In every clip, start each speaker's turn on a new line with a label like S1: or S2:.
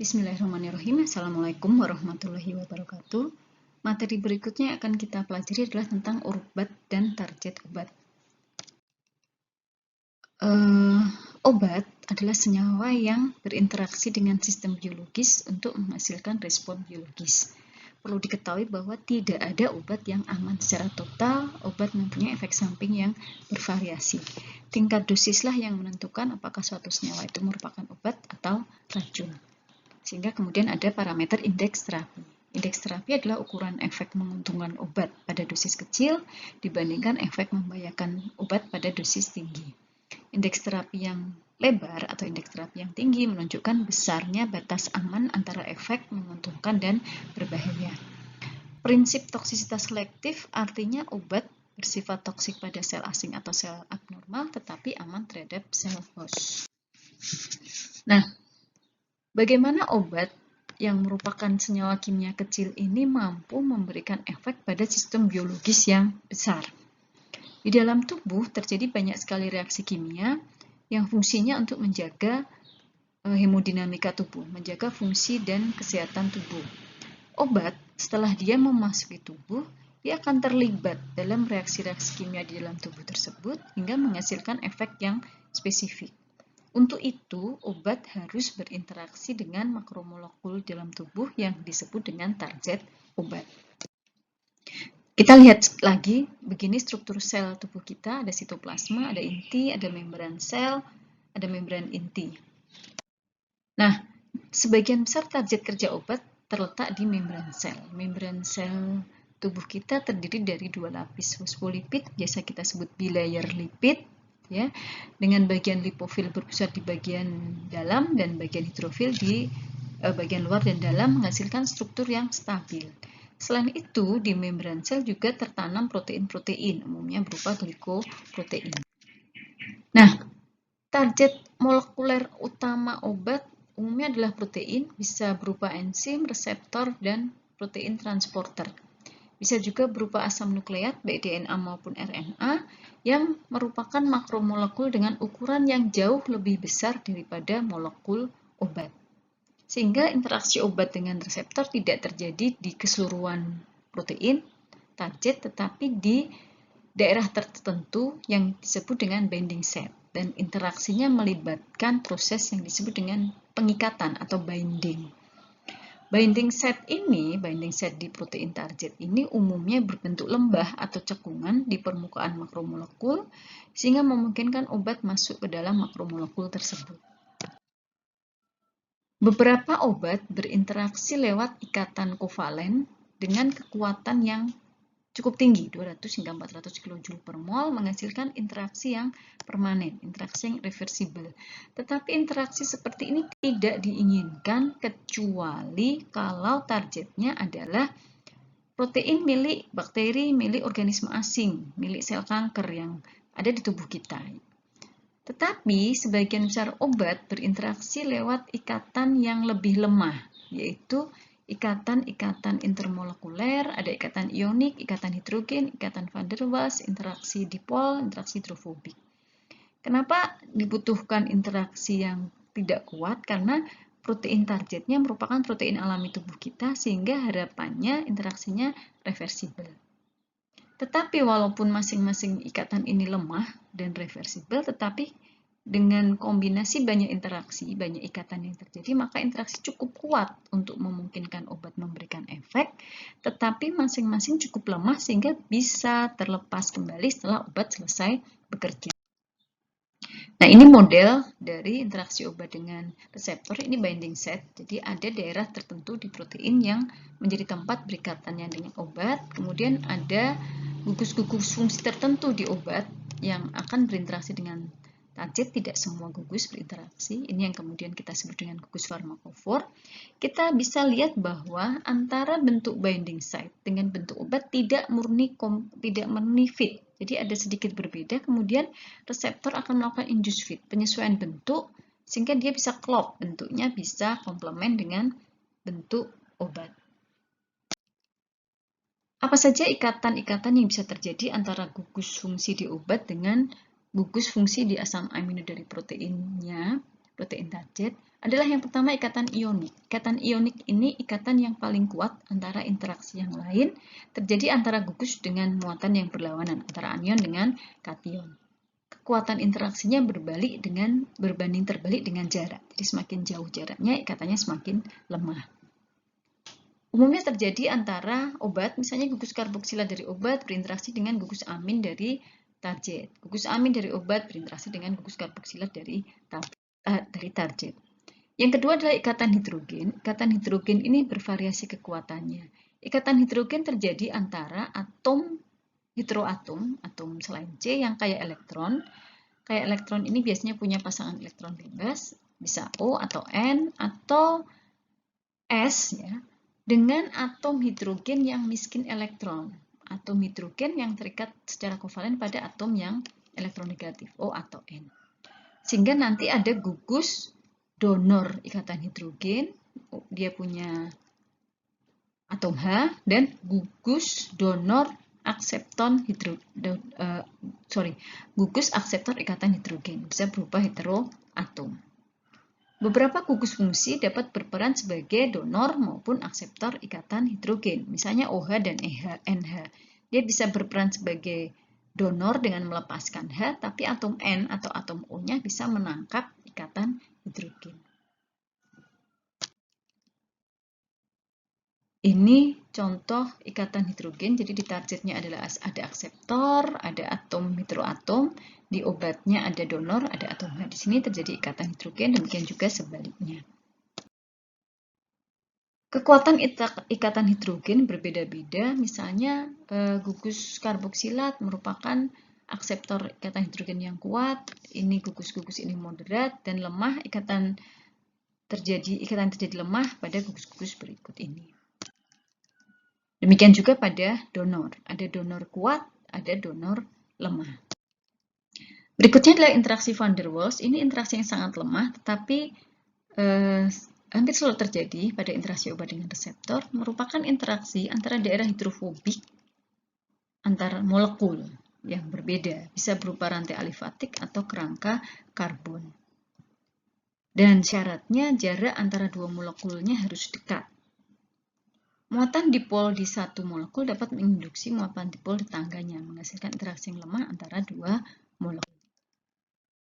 S1: Bismillahirrahmanirrahim. Assalamualaikum warahmatullahi wabarakatuh. Materi berikutnya akan kita pelajari adalah tentang obat dan target obat. Obat adalah senyawa yang berinteraksi dengan sistem biologis untuk menghasilkan respon biologis. Perlu diketahui bahwa tidak ada obat yang aman secara total. Obat mempunyai efek samping yang bervariasi. Tingkat dosislah yang menentukan apakah suatu senyawa itu merupakan obat atau racun. Sehingga kemudian ada parameter indeks terapi. Indeks terapi adalah ukuran efek menguntungkan obat pada dosis kecil dibandingkan efek membahayakan obat pada dosis tinggi. Indeks terapi yang lebar atau indeks terapi yang tinggi menunjukkan besarnya batas aman antara efek menguntungkan dan berbahaya. Prinsip toksisitas selektif artinya obat bersifat toksik pada sel asing atau sel abnormal tetapi aman terhadap sel host. Nah, bagaimana obat yang merupakan senyawa kimia kecil ini mampu memberikan efek pada sistem biologis yang besar? Di dalam tubuh terjadi banyak sekali reaksi kimia yang fungsinya untuk menjaga hemodinamika tubuh, menjaga fungsi dan kesehatan tubuh. Obat, setelah dia memasuki tubuh, dia akan terlibat dalam reaksi-reaksi kimia di dalam tubuh tersebut hingga menghasilkan efek yang spesifik. Untuk itu, obat harus berinteraksi dengan makromolekul dalam tubuh yang disebut dengan target obat. Kita lihat lagi, begini struktur sel tubuh kita, ada sitoplasma, ada inti, ada membran sel, ada membran inti. Nah, sebagian besar target kerja obat terletak di membran sel. Membran sel tubuh kita terdiri dari dua lapis fosfolipid, biasa kita sebut bilayer lipid, ya, dengan bagian lipofil berpusat di bagian dalam dan bagian hidrofil di bagian luar dan dalam menghasilkan struktur yang stabil. Selain itu, di membran sel juga tertanam protein-protein, umumnya berupa glikoprotein. Nah, target molekuler utama obat umumnya adalah protein, bisa berupa enzim, reseptor, dan protein transporter. Bisa juga berupa asam nukleat, baik DNA maupun RNA, yang merupakan makromolekul dengan ukuran yang jauh lebih besar daripada molekul obat. Sehingga interaksi obat dengan reseptor tidak terjadi di keseluruhan protein target, tetapi di daerah tertentu yang disebut dengan binding site. Dan interaksinya melibatkan proses yang disebut dengan pengikatan atau binding. Binding site di protein target ini umumnya berbentuk lembah atau cekungan di permukaan makromolekul sehingga memungkinkan obat masuk ke dalam makromolekul tersebut. Beberapa obat berinteraksi lewat ikatan kovalen dengan kekuatan yang cukup tinggi, 200 hingga 400 kJ per mol, menghasilkan interaksi yang permanen, interaksi yang reversibel. Tetapi interaksi seperti ini tidak diinginkan kecuali kalau targetnya adalah protein milik bakteri, milik organisme asing, milik sel kanker yang ada di tubuh kita. Tetapi sebagian besar obat berinteraksi lewat ikatan yang lebih lemah, yaitu ikatan-ikatan intermolekuler, ada ikatan ionik, ikatan hidrogen, ikatan van der Waals, interaksi dipol, interaksi hidrofobik. Kenapa dibutuhkan interaksi yang tidak kuat? Karena protein targetnya merupakan protein alami tubuh kita, sehingga harapannya interaksinya reversibel. Tetapi walaupun masing-masing ikatan ini lemah dan reversibel, tetapi dengan kombinasi banyak interaksi, banyak ikatan yang terjadi, maka interaksi cukup kuat untuk memungkinkan obat memberikan efek, tetapi masing-masing cukup lemah sehingga bisa terlepas kembali setelah obat selesai bekerja. Nah, ini model dari interaksi obat dengan reseptor, ini binding site. Jadi ada daerah tertentu di protein yang menjadi tempat berikatannya dengan obat, kemudian ada gugus-gugus fungsi tertentu di obat yang akan berinteraksi dengan target. Tidak semua gugus berinteraksi, ini yang kemudian kita sebut dengan gugus farmakofor. Kita bisa lihat bahwa antara bentuk binding site dengan bentuk obat tidak murni fit. Jadi ada sedikit berbeda, kemudian reseptor akan melakukan induced fit, penyesuaian bentuk, sehingga dia bisa klop, bentuknya bisa komplement dengan bentuk obat. Apa saja ikatan-ikatan yang bisa terjadi antara gugus fungsi di obat dengan gugus fungsi di asam amino dari proteinnya? protein target adalah yang pertama ikatan ionik. Ikatan ionik ini ikatan yang paling kuat antara interaksi yang lain terjadi antara gugus dengan muatan yang berlawanan, antara anion dengan kation. Kekuatan interaksinya berbanding terbalik dengan jarak. Jadi semakin jauh jaraknya, ikatannya semakin lemah. Umumnya terjadi antara obat, misalnya gugus karboksilat dari obat berinteraksi dengan gugus amin dari target. Gugus amin dari obat berinteraksi dengan gugus karboksilat dari target. Yang kedua adalah ikatan hidrogen. Ikatan hidrogen ini bervariasi kekuatannya. Ikatan hidrogen terjadi antara hidroatom, atom selain C yang kaya elektron. Kaya elektron ini biasanya punya pasangan elektron bebas, bisa O atau N atau S ya, dengan atom hidrogen yang miskin elektron. Atom hidrogen yang terikat secara kovalen pada atom yang elektronegatif, O atau N. Sehingga nanti ada gugus donor ikatan hidrogen, dia punya atom H, dan gugus donor gugus akseptor ikatan hidrogen, bisa berupa heteroatom. Beberapa gugus fungsi dapat berperan sebagai donor maupun akseptor ikatan hidrogen, misalnya OH dan NH. Dia bisa berperan sebagai donor dengan melepaskan H, tapi atom N atau atom O-nya bisa menangkap ikatan hidrogen. Ini contoh ikatan hidrogen, jadi di targetnya adalah ada akseptor, ada atom heteroatom, di obatnya ada donor, ada atom H. Di sini terjadi ikatan hidrogen, demikian juga sebaliknya. Kekuatan ikatan hidrogen berbeda-beda, misalnya gugus karboksilat merupakan akseptor ikatan hidrogen yang kuat, ini gugus-gugus ini moderat, dan lemah ikatan terjadi lemah pada gugus-gugus berikut ini. Demikian juga pada donor. Ada donor kuat, ada donor lemah. Berikutnya adalah interaksi van der Waals. Ini interaksi yang sangat lemah, tetapi hampir selalu terjadi pada interaksi obat dengan reseptor, merupakan interaksi antara daerah hidrofobik antar molekul yang berbeda, bisa berupa rantai alifatik atau kerangka karbon. Dan syaratnya jarak antara dua molekulnya harus dekat. Muatan dipol di satu molekul dapat menginduksi muatan dipol di tetangganya, menghasilkan interaksi yang lemah antara dua molekul.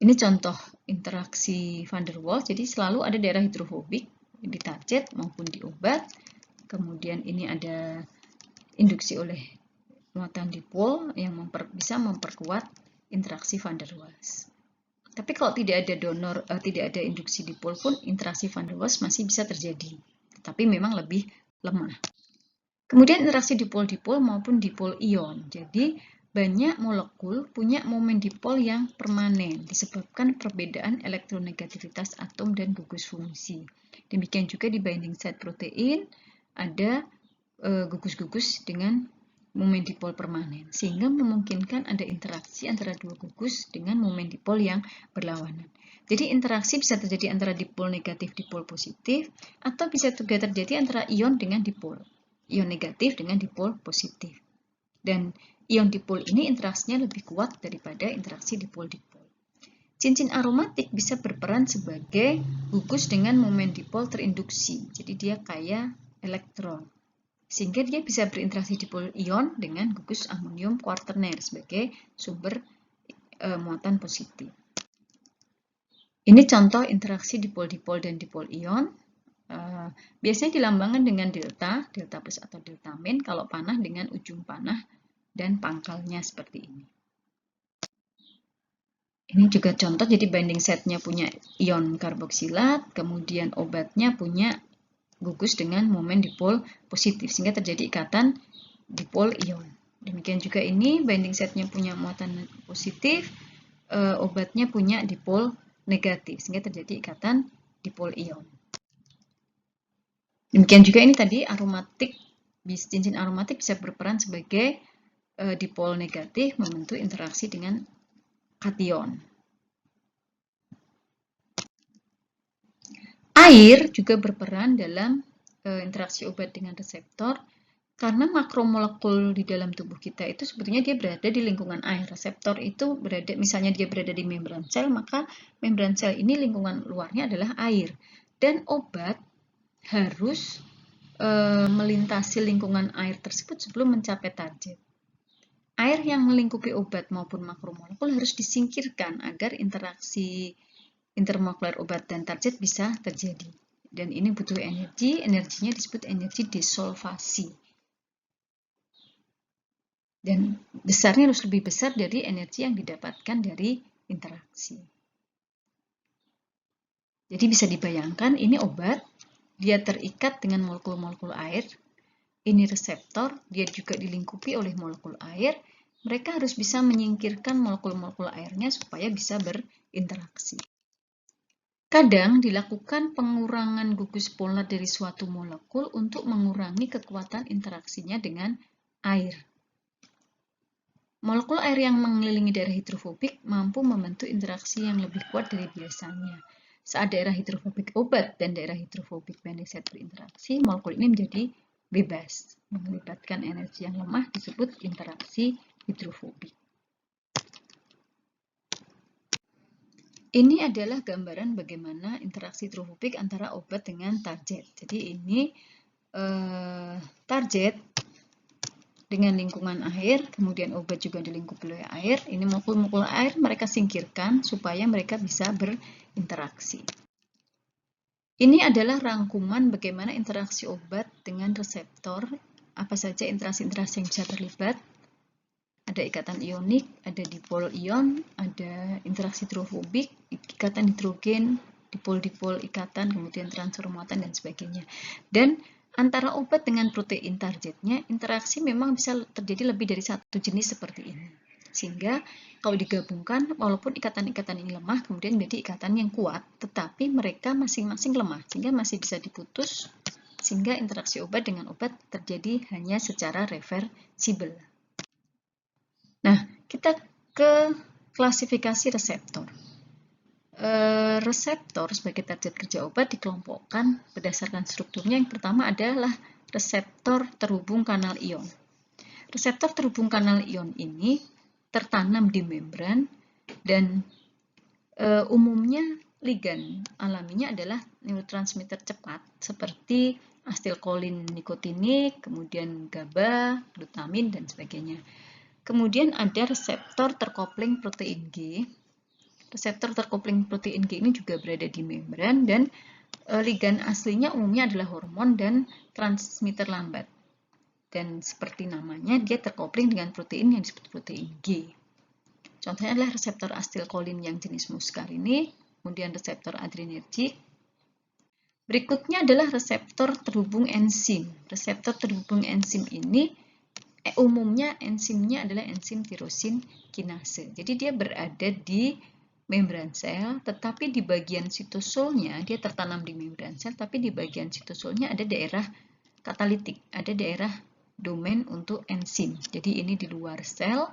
S1: Ini contoh interaksi van der Waals, jadi selalu ada daerah hidrofobik di target maupun di obat. Kemudian ini ada induksi oleh muatan dipol yang bisa memperkuat interaksi van der Waals. Tapi kalau tidak ada induksi dipol pun, interaksi van der Waals masih bisa terjadi, tetapi memang lebih lemah. Kemudian interaksi dipol-dipol maupun dipol ion. Jadi banyak molekul punya momen dipol yang permanen disebabkan perbedaan elektronegativitas atom dan gugus fungsi. Demikian juga di binding site protein ada gugus-gugus dengan momen dipol permanen, sehingga memungkinkan ada interaksi antara dua gugus dengan momen dipol yang berlawanan. Jadi interaksi bisa terjadi antara dipol negatif, dipol positif, atau bisa juga terjadi antara ion dengan dipol. Ion negatif dengan dipol positif. Dan ion dipol ini interaksinya lebih kuat daripada interaksi dipol-dipol. Cincin aromatik bisa berperan sebagai gugus dengan momen dipol terinduksi. Jadi dia kaya elektron. Sehingga dia bisa berinteraksi dipol ion dengan gugus amonium kuarterner sebagai sumber muatan positif. Ini contoh interaksi dipol-dipol dan dipol ion. Biasanya dilambangkan dengan delta plus atau delta min, kalau panah dengan ujung panah dan pangkalnya seperti ini. Ini juga contoh, jadi binding site-nya punya ion karboksilat, kemudian obatnya punya gugus dengan momen dipol positif, sehingga terjadi ikatan dipol ion. Demikian juga ini binding site-nya punya muatan positif, obatnya punya dipol negatif, sehingga terjadi ikatan dipol ion. Demikian juga ini tadi cincin aromatik bisa berperan sebagai dipol negatif membentuk interaksi dengan kation. Air juga berperan dalam interaksi obat dengan reseptor. Karena makromolekul di dalam tubuh kita itu sebetulnya dia berada di lingkungan air. Reseptor itu berada, misalnya dia berada di membran sel, maka membran sel ini lingkungan luarnya adalah air. Dan obat harus melintasi lingkungan air tersebut sebelum mencapai target. Air yang melingkupi obat maupun makromolekul harus disingkirkan agar interaksi intermolekuler obat dan target bisa terjadi. Dan ini butuh energi, energinya disebut energi desolvasi. Dan besarnya harus lebih besar dari energi yang didapatkan dari interaksi. Jadi bisa dibayangkan ini obat, dia terikat dengan molekul-molekul air, ini reseptor, dia juga dilingkupi oleh molekul air, mereka harus bisa menyingkirkan molekul-molekul airnya supaya bisa berinteraksi. Kadang dilakukan pengurangan gugus polar dari suatu molekul untuk mengurangi kekuatan interaksinya dengan air. Molekul air yang mengelilingi daerah hidrofobik mampu membentuk interaksi yang lebih kuat dari biasanya. Saat daerah hidrofobik obat dan daerah hidrofobik pendiset berinteraksi, molekul ini menjadi bebas. Melibatkan energi yang lemah disebut interaksi hidrofobik. Ini adalah gambaran bagaimana interaksi hidrofobik antara obat dengan target. Jadi ini target dengan lingkungan air, kemudian obat juga dilingkupi oleh air. Ini molekul-molekul air mereka singkirkan supaya mereka bisa berinteraksi. Ini adalah rangkuman bagaimana interaksi obat dengan reseptor, apa saja interaksi-interaksi yang bisa terlibat. Ada ikatan ionik, ada dipol ion, ada interaksi hidrofobik, ikatan hidrogen, dipol-dipol ikatan, kemudian transfer muatan dan sebagainya. Dan antara obat dengan protein targetnya, interaksi memang bisa terjadi lebih dari satu jenis seperti ini. Sehingga kalau digabungkan, walaupun ikatan-ikatan ini lemah, kemudian menjadi ikatan yang kuat, tetapi mereka masing-masing lemah, sehingga masih bisa diputus, sehingga interaksi obat dengan obat terjadi hanya secara reversibel. Nah, kita ke klasifikasi reseptor. Reseptor sebagai target kerja obat dikelompokkan berdasarkan strukturnya. Yang pertama adalah reseptor terhubung kanal ion. Reseptor terhubung kanal ion ini tertanam di membran dan umumnya ligan alaminya adalah neurotransmitter cepat seperti asetilkolin nikotinik, kemudian GABA, glutamin, dan sebagainya. Kemudian ada reseptor terkopling protein G. Reseptor terkopling protein G ini juga berada di membran dan ligan aslinya umumnya adalah hormon dan transmitter lambat. Dan seperti namanya, dia terkopling dengan protein yang disebut protein G. Contohnya adalah reseptor asetilkolin yang jenis muskarini, kemudian reseptor adrenergik. Berikutnya adalah reseptor terhubung enzim. Reseptor terhubung enzim ini umumnya enzimnya adalah enzim tirosin kinase. Jadi dia berada di membran sel, tetapi di bagian sitosolnya, dia tertanam di membran sel, tapi di bagian sitosolnya ada daerah katalitik, ada daerah domain untuk enzim. Jadi ini di luar sel,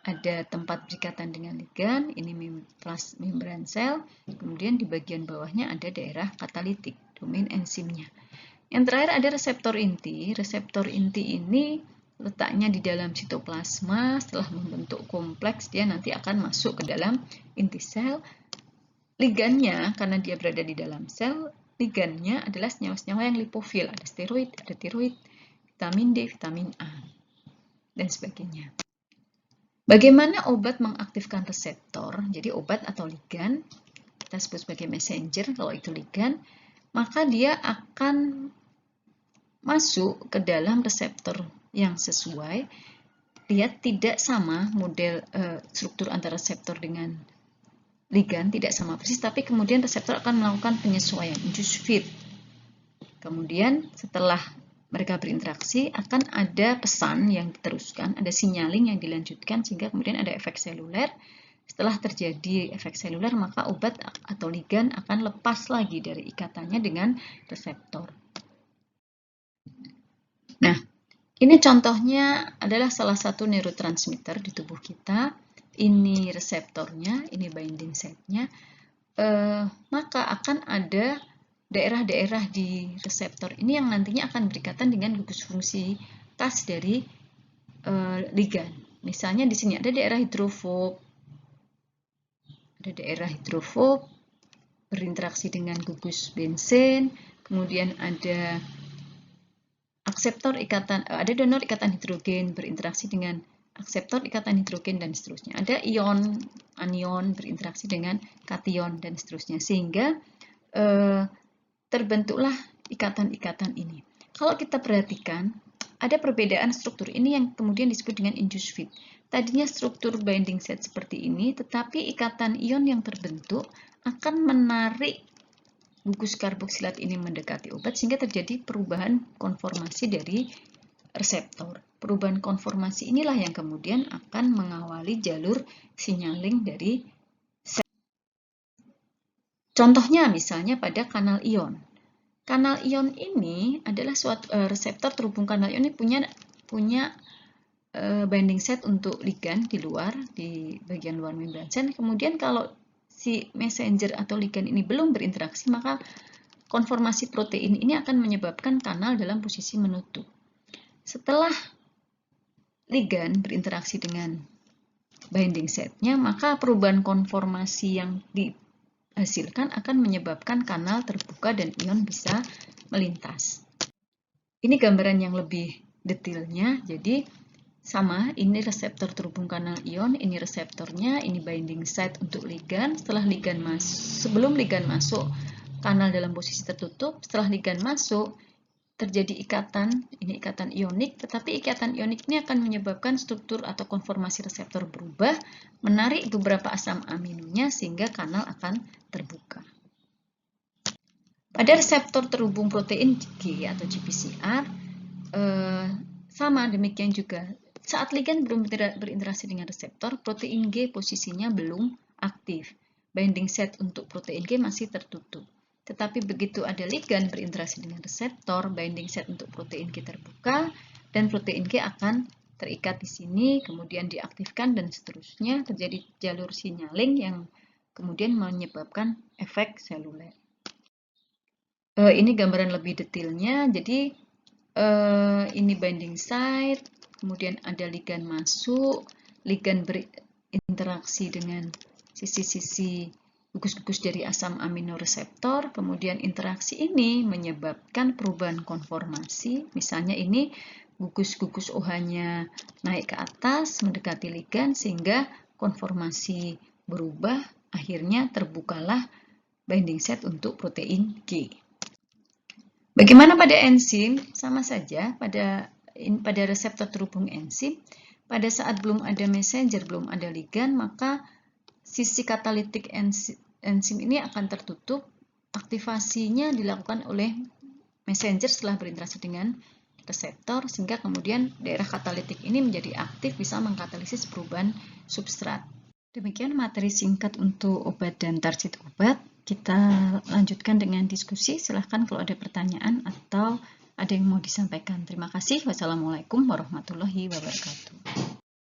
S1: ada tempat berikatan dengan ligan, ini membran sel, kemudian di bagian bawahnya ada daerah katalitik, domain enzimnya. Yang terakhir ada reseptor inti. Reseptor inti ini letaknya di dalam sitoplasma, setelah membentuk kompleks, dia nanti akan masuk ke dalam inti sel. Ligannya, karena dia berada di dalam sel, ligannya adalah senyawa-senyawa yang lipofil, ada steroid, ada tiroid, vitamin D, vitamin A, dan sebagainya. Bagaimana obat mengaktifkan reseptor? Jadi obat atau ligan, kita sebut sebagai messenger kalau itu ligan, maka dia akan masuk ke dalam reseptor yang sesuai. Dia tidak sama model struktur antara reseptor dengan ligan, tidak sama persis, tapi kemudian reseptor akan melakukan penyesuaian, induce fit. Kemudian setelah mereka berinteraksi akan ada pesan yang diteruskan, ada signaling yang dilanjutkan sehingga kemudian ada efek seluler. Setelah terjadi efek seluler, maka obat atau ligan akan lepas lagi dari ikatannya dengan reseptor. Nah, ini contohnya adalah salah satu neurotransmitter di tubuh kita. Ini reseptornya, ini binding site-nya. Maka akan ada daerah-daerah di reseptor ini yang nantinya akan berikatan dengan gugus fungsi aktivitas dari ligan. Misalnya di sini ada daerah hidrofob. Ada daerah hidrofob berinteraksi dengan gugus benzen, kemudian ada akseptor ikatan, ada donor ikatan hidrogen berinteraksi dengan akseptor ikatan hidrogen dan seterusnya. Ada ion, anion berinteraksi dengan kation dan seterusnya, sehingga terbentuklah ikatan-ikatan ini. Kalau kita perhatikan, ada perbedaan struktur ini yang kemudian disebut dengan induced fit. Tadinya struktur binding set seperti ini, tetapi ikatan ion yang terbentuk akan menarik gugus karboksilat ini mendekati obat sehingga terjadi perubahan konformasi dari reseptor. Perubahan konformasi inilah yang kemudian akan mengawali jalur signaling dari sel. Contohnya misalnya pada kanal ion. Kanal ion ini adalah suatu reseptor terhubung kanal ion ini punya binding set untuk ligan di luar, di bagian luar membran sel. Kemudian kalau si messenger atau ligan ini belum berinteraksi, maka konformasi protein ini akan menyebabkan kanal dalam posisi menutup. Setelah ligan berinteraksi dengan binding setnya, maka perubahan konformasi yang dihasilkan akan menyebabkan kanal terbuka dan ion bisa melintas. Ini gambaran yang lebih detailnya. Jadi sama, ini reseptor terhubung kanal ion, ini reseptornya, ini binding site untuk ligan. Sebelum ligan masuk, kanal dalam posisi tertutup. Setelah ligan masuk, terjadi ikatan, ini ikatan ionik, tetapi ikatan ionik ini akan menyebabkan struktur atau konformasi reseptor berubah, menarik beberapa asam aminonya sehingga kanal akan terbuka. Pada reseptor terhubung protein G atau GPCR, sama demikian juga. Saat ligan belum berinteraksi dengan reseptor, protein G posisinya belum aktif. Binding set untuk protein G masih tertutup. Tetapi begitu ada ligan berinteraksi dengan reseptor, binding set untuk protein G terbuka, dan protein G akan terikat di sini, kemudian diaktifkan, dan seterusnya. Terjadi jalur signaling yang kemudian menyebabkan efek seluler. Ini gambaran lebih detailnya. Jadi, ini binding site, kemudian ada ligan masuk, ligan berinteraksi dengan sisi-sisi gugus-gugus dari asam amino reseptor, kemudian interaksi ini menyebabkan perubahan konformasi. Misalnya ini gugus-gugus OH-nya naik ke atas mendekati ligan sehingga konformasi berubah, akhirnya terbukalah binding set untuk protein G. Bagaimana pada enzim? Sama saja pada reseptor terhubung enzim. Pada saat belum ada messenger, belum ada ligan, maka sisi katalitik enzim ini akan tertutup. Aktivasinya dilakukan oleh messenger setelah berinteraksi dengan reseptor, sehingga kemudian daerah katalitik ini menjadi aktif, bisa mengkatalisis perubahan substrat. Demikian materi singkat untuk obat dan target obat. Kita lanjutkan dengan diskusi. Silahkan kalau ada pertanyaan atau ada yang mau disampaikan. Terima kasih. Wassalamualaikum warahmatullahi wabarakatuh.